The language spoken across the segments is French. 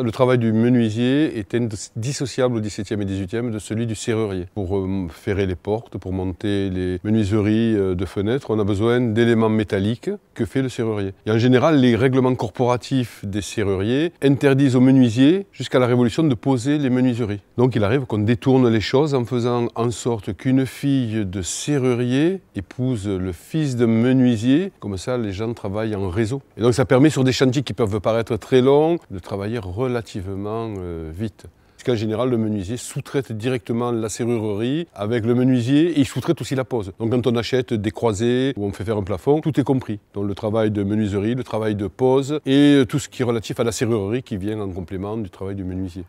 Le travail du menuisier est indissociable au XVIIe et XVIIIe de celui du serrurier. Pour ferrer les portes, pour monter les menuiseries de fenêtres, on a besoin d'éléments métalliques que fait le serrurier. Et en général, les règlements corporatifs des serruriers interdisent aux menuisiers, jusqu'à la Révolution, de poser les menuiseries. Donc il arrive qu'on détourne les choses en faisant en sorte qu'une fille de serrurier épouse le fils d'un menuisier. Comme ça, les gens travaillent en réseau. Et donc ça permet, sur des chantiers qui peuvent paraître très longs, de travailler relativement vite. Parce qu'en général, le menuisier sous-traite directement la serrurerie avec le menuisier et il sous-traite aussi la pose. Donc quand on achète des croisées ou on fait faire un plafond, tout est compris. Donc le travail de menuiserie, le travail de pose et tout ce qui est relatif à la serrurerie qui vient en complément du travail du menuisier.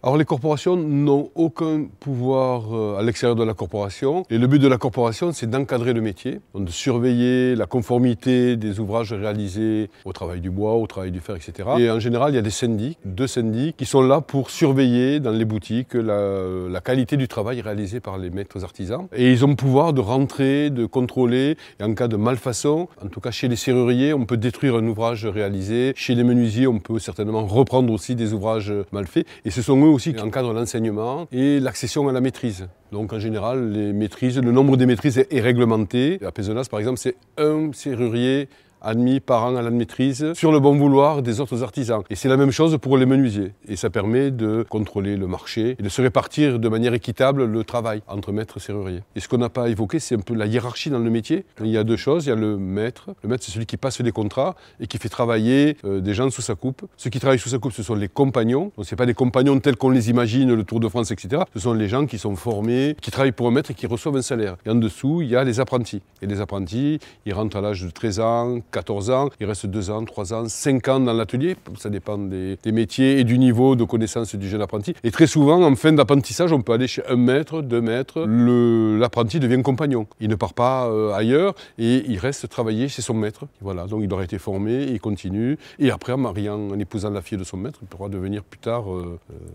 Alors les corporations n'ont aucun pouvoir à l'extérieur de la corporation et le but de la corporation c'est d'encadrer le métier, donc de surveiller la conformité des ouvrages réalisés au travail du bois, au travail du fer, etc. Et en général il y a des syndics, 2 syndics qui sont là pour surveiller dans les boutiques la qualité du travail réalisé par les maîtres artisans. Et ils ont le pouvoir de rentrer, de contrôler et en cas de malfaçon, en tout cas chez les serruriers on peut détruire un ouvrage réalisé, chez les menuisiers on peut certainement reprendre aussi des ouvrages mal faits et ce sont eux aussi qui encadrent l'enseignement et l'accession à la maîtrise. Donc en général, le nombre des maîtrises est réglementé. À Pézenas, par exemple, c'est un serrurier admis par an à la maîtrise sur le bon vouloir des autres artisans. Et c'est la même chose pour les menuisiers. Et ça permet de contrôler le marché et de se répartir de manière équitable le travail entre maîtres et serruriers. Et ce qu'on n'a pas évoqué, c'est un peu la hiérarchie dans le métier. Il y a 2 choses. Il y a le maître. Le maître, c'est celui qui passe les contrats et qui fait travailler des gens sous sa coupe. Ceux qui travaillent sous sa coupe, ce sont les compagnons. Donc ce pas des compagnons tels qu'on les imagine, le Tour de France, etc. Ce sont les gens qui sont formés, qui travaillent pour un maître et qui reçoivent un salaire. Et en dessous, il y a les apprentis. Et les apprentis, ils rentrent à l'âge de 13 ans, 14 ans, il reste 2 ans, 3 ans, 5 ans dans l'atelier, ça dépend des métiers et du niveau de connaissance du jeune apprenti. Et très souvent, en fin d'apprentissage, on peut aller chez 1 maître, 2 maîtres, l'apprenti devient compagnon. Il ne part pas ailleurs et il reste travailler chez son maître. Voilà, donc il aura été formé, il continue. Et après, en mariant, en épousant la fille de son maître, il pourra devenir plus tard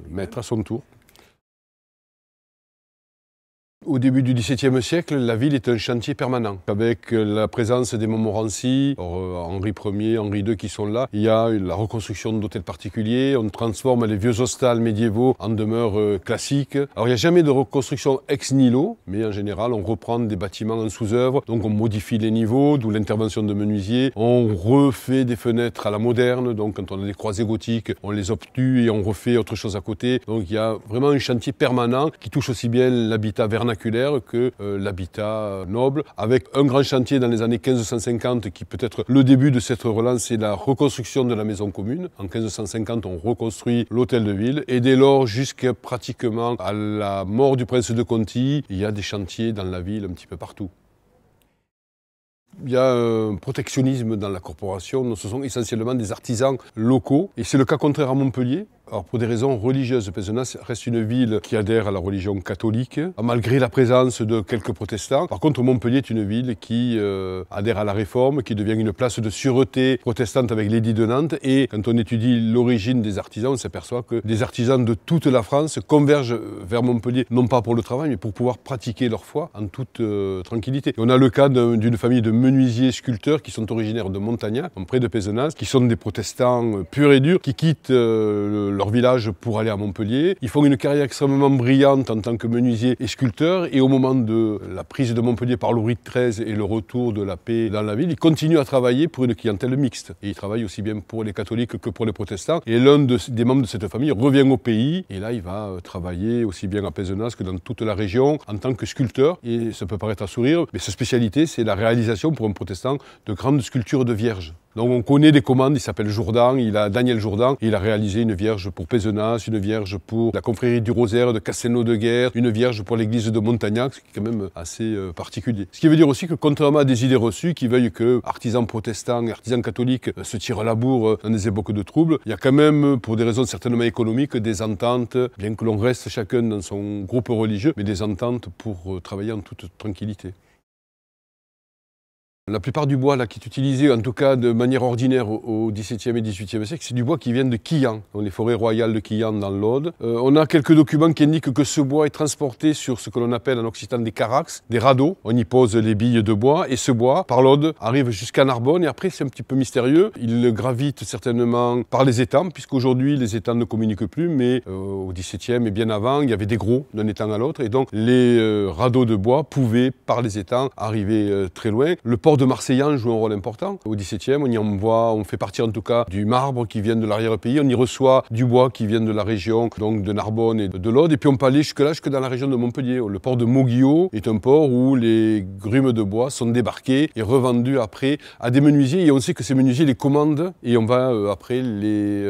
maître à son tour. Au début du XVIIe siècle, la ville est un chantier permanent. Avec la présence des Montmorency, Henri Ier, Henri II qui sont là, il y a la reconstruction d'hôtels particuliers, on transforme les vieux hostals médiévaux en demeures classiques. Alors il n'y a jamais de reconstruction ex nihilo, mais en général on reprend des bâtiments en sous-œuvre, donc on modifie les niveaux, d'où l'intervention de menuisiers, on refait des fenêtres à la moderne, donc quand on a des croisées gothiques, on les obtue et on refait autre chose à côté. Donc il y a vraiment un chantier permanent qui touche aussi bien l'habitat vernaculaire que l'habitat noble, avec un grand chantier dans les années 1550 qui peut être le début de cette relance, c'est la reconstruction de la maison commune. En 1550, on reconstruit l'hôtel de ville et dès lors, jusqu'à pratiquement à la mort du prince de Conti, il y a des chantiers dans la ville un petit peu partout. Il y a un protectionnisme dans la corporation, ce sont essentiellement des artisans locaux et c'est le cas contraire à Montpellier. Alors pour des raisons religieuses, Pézenas reste une ville qui adhère à la religion catholique, malgré la présence de quelques protestants. Par contre, Montpellier est une ville qui adhère à la Réforme, qui devient une place de sûreté protestante avec l'édit de Nantes. Et quand on étudie l'origine des artisans, on s'aperçoit que des artisans de toute la France convergent vers Montpellier, non pas pour le travail, mais pour pouvoir pratiquer leur foi en toute tranquillité. Et on a le cas d'une famille de menuisiers sculpteurs qui sont originaires de Montagnac, près de Pézenas, qui sont des protestants purs et durs, qui quittent leur village pour aller à Montpellier. Ils font une carrière extrêmement brillante en tant que menuisier et sculpteur et au moment de la prise de Montpellier par Louis XIII et le retour de la paix dans la ville, ils continuent à travailler pour une clientèle mixte. Et ils travaillent aussi bien pour les catholiques que pour les protestants. Et l'un des membres de cette famille revient au pays et là il va travailler aussi bien à Pézenas que dans toute la région en tant que sculpteur. Et ça peut paraître à sourire, mais sa spécialité c'est la réalisation pour un protestant de grandes sculptures de vierges. Donc on connaît des commandes, il s'appelle Jourdan, il a Daniel Jourdan, il a réalisé une vierge pour Pézenas, une vierge pour la confrérie du Rosaire de Castelnau-de-Guerre, une vierge pour l'église de Montagnac, ce qui est quand même assez particulier. Ce qui veut dire aussi que contrairement à des idées reçues qui veuillent que artisans protestants et artisans catholiques se tirent à la bourre dans des époques de troubles, il y a quand même, pour des raisons certainement économiques, des ententes, bien que l'on reste chacun dans son groupe religieux, mais des ententes pour travailler en toute tranquillité. La plupart du bois là, qui est utilisé, en tout cas de manière ordinaire au XVIIe et XVIIIe siècle, c'est du bois qui vient de Quillan, dans les forêts royales de Quillan dans l'Aude. On a quelques documents qui indiquent que ce bois est transporté sur ce que l'on appelle en occitan des carax, des radeaux. On y pose les billes de bois et ce bois, par l'Aude, arrive jusqu'à Narbonne et après c'est un petit peu mystérieux. Il gravite certainement par les étangs, puisqu'aujourd'hui les étangs ne communiquent plus, mais au XVIIe et bien avant, il y avait des gros d'un étang à l'autre et donc les radeaux de bois pouvaient, par les étangs, arriver très loin. Le port de Marseillan joue un rôle important. Au XVIIe, on y envoie, on fait partie en tout cas du marbre qui vient de l'arrière-pays. On y reçoit du bois qui vient de la région, donc de Narbonne et de l'Aude. Et puis on peut aller jusque dans la région de Montpellier. Le port de Moguillot est un port où les grumes de bois sont débarquées et revendues après à des menuisiers. Et on sait que ces menuisiers les commandent et on va après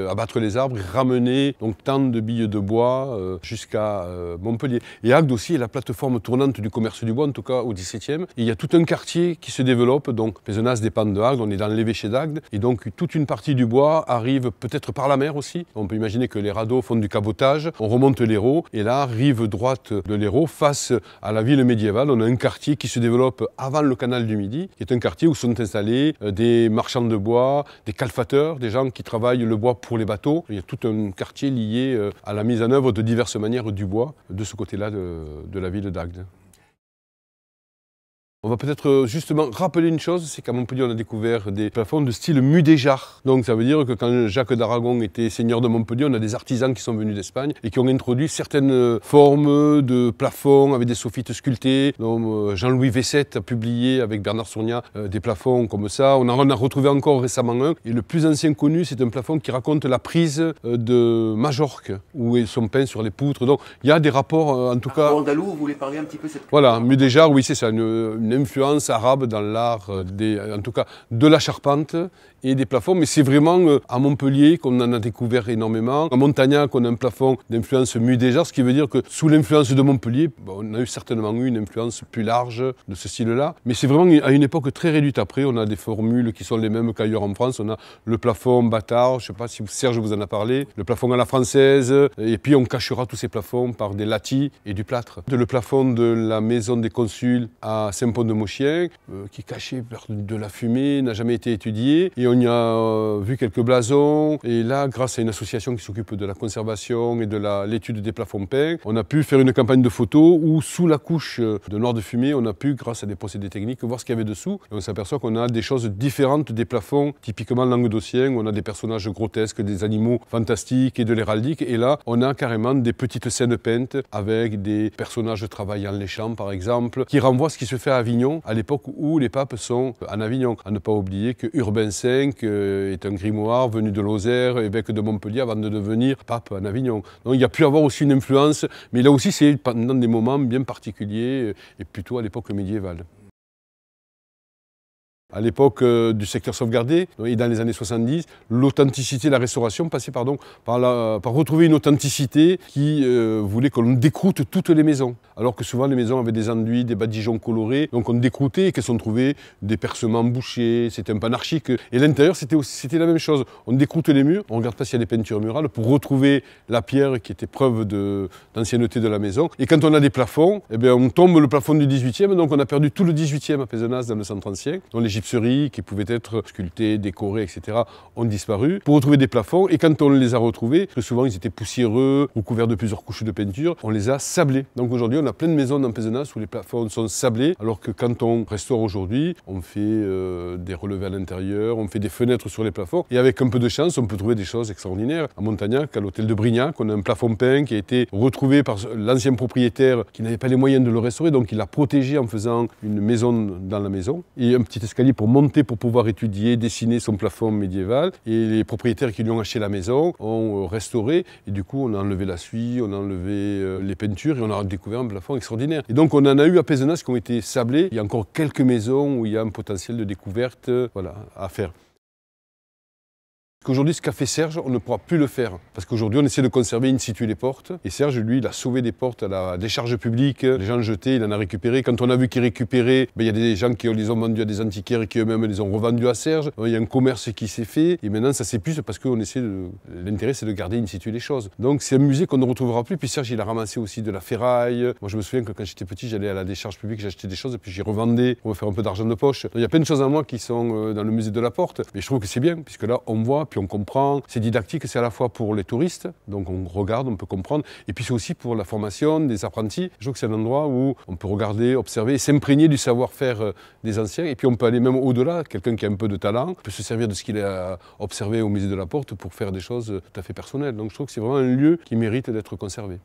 abattre les arbres et ramener donc tant de billes de bois jusqu'à Montpellier. Et Agde aussi est la plateforme tournante du commerce du bois, en tout cas au XVIIe. Et il y a tout un quartier qui se développe. Donc Pézenas dépend de Agde, on est dans l'évêché d'Agde. Et donc toute une partie du bois arrive peut-être par la mer aussi. On peut imaginer que les radeaux font du cabotage. On remonte l'Hérault et là, rive droite de l'Hérault, face à la ville médiévale, on a un quartier qui se développe avant le canal du Midi, qui est un quartier où sont installés des marchands de bois, des calfateurs, des gens qui travaillent le bois pour les bateaux. Il y a tout un quartier lié à la mise en œuvre de diverses manières du bois de ce côté-là de la ville d'Agde. On va peut-être justement rappeler une chose, c'est qu'à Montpellier, on a découvert des plafonds de style mudéjar. Donc ça veut dire que quand Jacques d'Aragon était seigneur de Montpellier, on a des artisans qui sont venus d'Espagne et qui ont introduit certaines formes de plafonds avec des soffites sculptés. Donc Jean-Louis Vessette a publié avec Bernard Sourniat des plafonds comme ça. On en a retrouvé encore récemment un. Et le plus ancien connu, c'est un plafond qui raconte la prise de Majorque, où ils sont peints sur les poutres. Donc il y a des rapports, en tout cas... Andalou, vous voulez parler un petit peu de cette... Voilà, mudéjar, oui, c'est ça, une influence arabe dans l'art, en tout cas de la charpente et des plafonds. Mais c'est vraiment à Montpellier qu'on en a découvert énormément. À Montagnac, on a un plafond d'influence mudéjar, ce qui veut dire que sous l'influence de Montpellier, on a certainement eu une influence plus large de ce style-là. Mais c'est vraiment à une époque très réduite. Après, on a des formules qui sont les mêmes qu'ailleurs en France. On a le plafond bâtard, je ne sais pas si Serge vous en a parlé, le plafond à la française, et puis on cachera tous ces plafonds par des lattis et du plâtre. Le plafond de la maison des consuls à Saint-Pont-de-Mauchien, qui est caché par de la fumée, n'a jamais été étudié. Et on y a vu quelques blasons. Et là, grâce à une association qui s'occupe de la conservation et de l'étude des plafonds peints, on a pu faire une campagne de photos où, sous la couche de noir de fumée, on a pu, grâce à des procédés techniques, voir ce qu'il y avait dessous. Et on s'aperçoit qu'on a des choses différentes des plafonds, typiquement languedociens, où on a des personnages grotesques, des animaux fantastiques et de l'héraldique. Et là, on a carrément des petites scènes peintes avec des personnages travaillant les champs, par exemple, qui renvoient à ce qui se fait à Avignon, à l'époque où les papes sont en Avignon. À ne pas oublier que Urbain V est un grimoire venu de Lozère, évêque de Montpellier, avant de devenir pape en Avignon. Donc il y a pu avoir aussi une influence, mais là aussi c'est pendant des moments bien particuliers et plutôt à l'époque médiévale. À l'époque du secteur sauvegardé, et dans les années 70, l'authenticité, la restauration passait par retrouver une authenticité qui voulait qu'on décroute toutes les maisons. Alors que souvent les maisons avaient des enduits, des badigeons colorés, donc on décroutait et qu'elles sont trouvées des percements bouchés, c'était un peu anarchique. Et l'intérieur c'était la même chose. On décroute les murs, on ne regarde pas s'il y a des peintures murales pour retrouver la pierre qui était preuve d'ancienneté de la maison. Et quand on a des plafonds, eh bien, on tombe le plafond du 18e, donc on a perdu tout le 18e à Pézenas dans le centre ancien. Donc les gypseries qui pouvaient être sculptées, décorées, etc. ont disparu pour retrouver des plafonds. Et quand on les a retrouvés, très souvent ils étaient poussiéreux, recouverts de plusieurs couches de peinture, on les a sablés. Donc aujourd'hui on a plein de maisons dans Pézenas où les plafonds sont sablés, alors que quand on restaure aujourd'hui, on fait des relevés à l'intérieur, on fait des fenêtres sur les plafonds. Et avec un peu de chance, on peut trouver des choses extraordinaires. À Montagnac, à l'hôtel de Brignac, on a un plafond peint qui a été retrouvé par l'ancien propriétaire qui n'avait pas les moyens de le restaurer, donc il l'a protégé en faisant une maison dans la maison. Et un petit escalier pour monter, pour pouvoir étudier, dessiner son plafond médiéval. Et les propriétaires qui lui ont acheté la maison ont restauré. Et du coup, on a enlevé la suie, on a enlevé les peintures et on a découvert un plafond extraordinaire. Et donc, on en a eu à Pézenas qui ont été sablés. Il y a encore quelques maisons où il y a un potentiel de découverte à faire. Qu'aujourd'hui, ce qu'a fait Serge, on ne pourra plus le faire. Parce qu'aujourd'hui, on essaie de conserver in situ les portes. Et Serge, lui, il a sauvé des portes à la décharge publique. Les gens jetaient, il en a récupéré. Quand on a vu qu'il récupérait, il y a des gens qui les ont vendus à des antiquaires et qui eux-mêmes les ont revendus à Serge. Il y a un commerce qui s'est fait. Et maintenant, ça s'épuise parce qu'on essaie de... L'intérêt, c'est de garder in situ les choses. Donc, c'est un musée qu'on ne retrouvera plus. Puis Serge, il a ramassé aussi de la ferraille. Moi, je me souviens que quand j'étais petit, j'allais à la décharge publique, j'achetais des choses et puis j'y revendais pour me faire un peu d'argent de poche. Donc, il y a plein de choses à moi qui sont dans le musée de la Porte. Mais je trouve que c'est bien, puisque là, on voit, puis on comprend. C'est didactique, c'est à la fois pour les touristes, donc on regarde, on peut comprendre, et puis c'est aussi pour la formation des apprentis. Je trouve que c'est un endroit où on peut regarder, observer, s'imprégner du savoir-faire des anciens, et puis on peut aller même au-delà. Quelqu'un qui a un peu de talent peut se servir de ce qu'il a observé au musée de la Porte pour faire des choses tout à fait personnelles. Donc je trouve que c'est vraiment un lieu qui mérite d'être conservé.